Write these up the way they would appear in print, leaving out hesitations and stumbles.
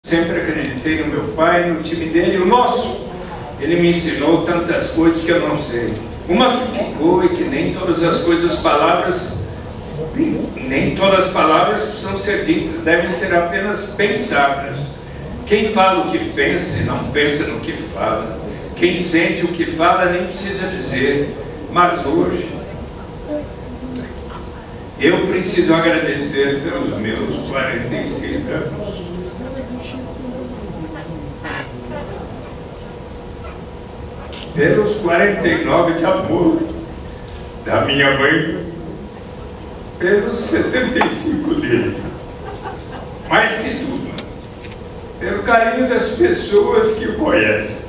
Sempre acreditei no meu pai, no time dele, o nosso. Ele me ensinou tantas coisas que eu não sei. Uma que ficou é que nem todas as palavras precisam ser ditas, devem ser apenas pensadas. Quem fala o que pensa e não pensa no que fala. Quem sente o que fala nem precisa dizer. Mas hoje, eu preciso agradecer pelos meus 46 anos. Pelos 49 de amor da minha mãe, pelos 75 dele, mais que tudo, pelo carinho das pessoas que o conhecem.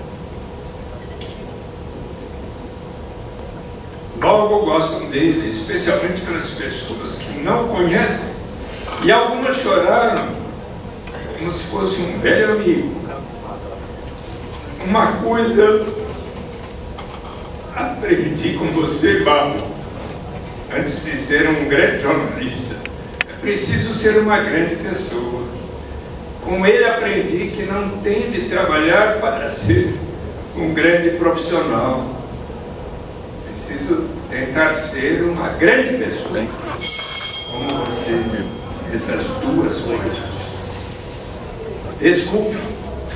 Logo gostam dele, especialmente pelas pessoas que não conhecem, e algumas choraram como se fosse um velho amigo. Uma coisa aprendi com você, Babo, antes de ser um grande jornalista. É preciso ser uma grande pessoa. Com ele aprendi que não tem de trabalhar para ser um grande profissional. Preciso tentar ser uma grande pessoa, como você, essas duas coisas. Desculpe,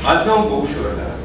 mas não vou chorar.